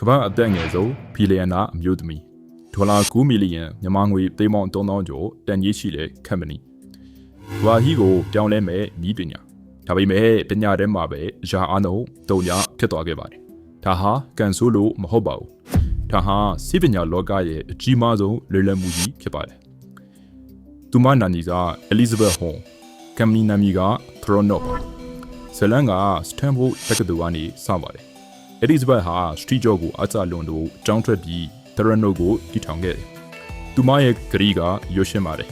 ကမ္ဘာအသက်ငယ်ဆုံးဘီလီယံနာအမျိုးသမီးဒေါ်လာ9မီလီယံမြန်မာငွေသိန်းပေါင်း3000ကျော်တန်ကြီးရှိတဲ့ကမ္ပဏီဝါဟီကိုပြောင်းလဲမဲ့ဤပညာဒါပေမဲ့ပညာထဲမှာပဲအရာအနှုံတုံညာဖြစ်သွားခဲ့ပါတယ်ဒါဟာကန်ဆိုးလို့မဟုတ်ပါဘူးဒါဟာစိပညာလောကရဲ့အကြီးမားဆုံးလွယ်လပ်မှုကြီးဖြစ်ပါတယ်သူမနာနီကအလီဇဘက်ဟွန်ကမ္ပဏီနာမည်က Thronoff ဇလန်ကစတန်ဖို့တက္ကသိုလ်ကနေစပါတယ်အလီဇဘက်ဟာစထရီဂျော့ကိုအစလွန်တို့ကျောင်းထွက်ပြီး Thronoff ကိုတည်ထောင်ခဲ့တယ်သူမရဲ့ဂရီကရွှေရှင်းပါတယ်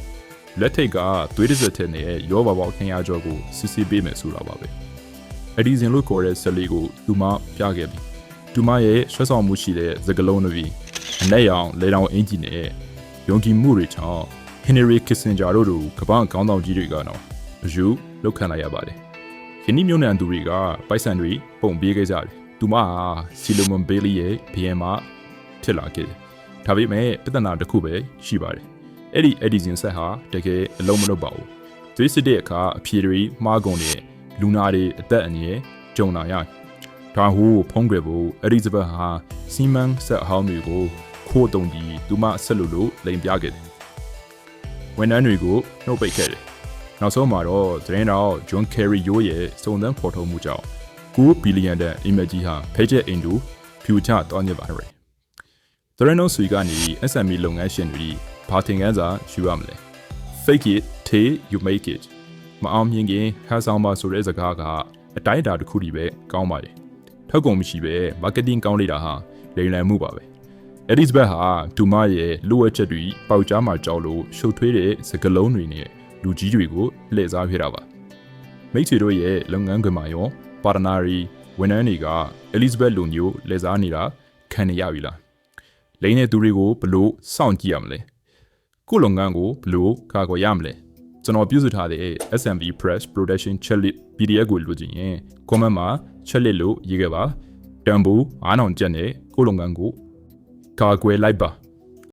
လက်ထိတ်ကသွေးတစ်စက်ထဲနဲ့ရောပါပေါင်း200ကျော်ကိုစစ်စစ်ပေးမယ်ဆိုတာပါပဲအဒီဇင်လို့ခေါ်တဲ့ဆက်လေးကိုသူမပြခဲ့ပြီသူမရဲ့ဆွဲဆောင်မှုရှိတဲ့စကလုံးတွေအနက်ရောင်လေတောင်အင်ဂျင်နဲ့ယုံကြည်မှုတွေကြောင့်ဟင်နရီကစ်ဆင်ဂျာတို့လိုကမ္ဘာခေါင်းဆောင်ကြီးတွေကတော့အယူလောက်ခံလိုက်ရပါတယ်ယင်းမျိုးနံသူတွေကပိုက်ဆံတွေပုံပေးခဲ့ကြတယ်သူမဟာစီလိုမွန်ဘေးလီရဲ့ဘီယမ်မှာဖြစ်လာခဲ့တယ်ဒါပေမဲ့ပြဿနာတစ်ခုပဲရှိပါတယ်အဲ့ဒီအဒီဇင်ဆက်ဟာတကယ်အလုံးမလုပ်ပါဘူးသွေးစစ်တဲ့အခါအဖြေတွေမှားကုန်တဲ့လူနာတွေအသက်အန္တရာယ်ကြုံလာရဒါဟုဖုံးကွယ်ဖို့အဒီဇဘက်ဟာစီမန်ဆက်ဟောင်းတွေကိုခိုးတုံပြီးသူမဆက်လို့လိန်ပြခဲ့တယ်ဝန်ထမ်းတွေကိုနှုတ်ပိတ်ခဲ့တယ်နောက်ဆုံးမှာတော့သတင်းတော်ဂျွန်ကယ်ရီယိုရဲ့စုံစမ်းဖော်ထုတ်မှုကြောင့်9ဘီလီယံတန်အင်မကြီးဟာဖဲချက်အင်ဒူဖြူချတောင်းညစ်ပါတယ်သရနိုဆွေကနေ SME လုပ်ငန်းရှင်တွေဘာသင်ခန်းစာယူရမလဲ Fake it till you make it မအောင်မြင်ခင်ဟန်ဆောင်ပါဆိုတဲ့စကားကအတိုင်းအတာတစ်ခုတည်းပဲကောင်းပါတယ်ထောက်ကုန်မရှိပဲ marketing ကောင်းလိုက်တာဟာလိမ်လည်မှုပါပဲအဒီဇဘက်ဟာဒူမရဲ့လိုအပ်ချက်တွေပေါက်ကြားမှာကြောက်လို့ရှုပ်ထွေးတဲ့စကလုံးတွေနဲ့လူကြီးတွေကိုလှည့်စားခဲ့တာပါမိတ်ဆွေတို့ရဲ့လုပ်ငန်းခွင်မှာရောပါတနာရီဝန်ထမ်းတွေကအလီဇဘက်လူမျိုးလှည့်စားနေတာခံနေရပြီလားလိမ့်တဲ့သူတွေကိုဘလို့စောင့်ကြည့်ရမလဲကိုလုပ်ငန်းကိုဘလို့ကာကွယ်ရမလဲကျွန်တော်ပြုစုထားတဲ့ SMB Press Production Checklist PDF ကိုလိုချင်ရင် comment မှာ checklist လို့ရေးခဲ့ပါတန်ဖိုး9000ကျပ်နဲ့ကိုလုပ်ငန်းကိုကာကွယ်လိုက်ပါ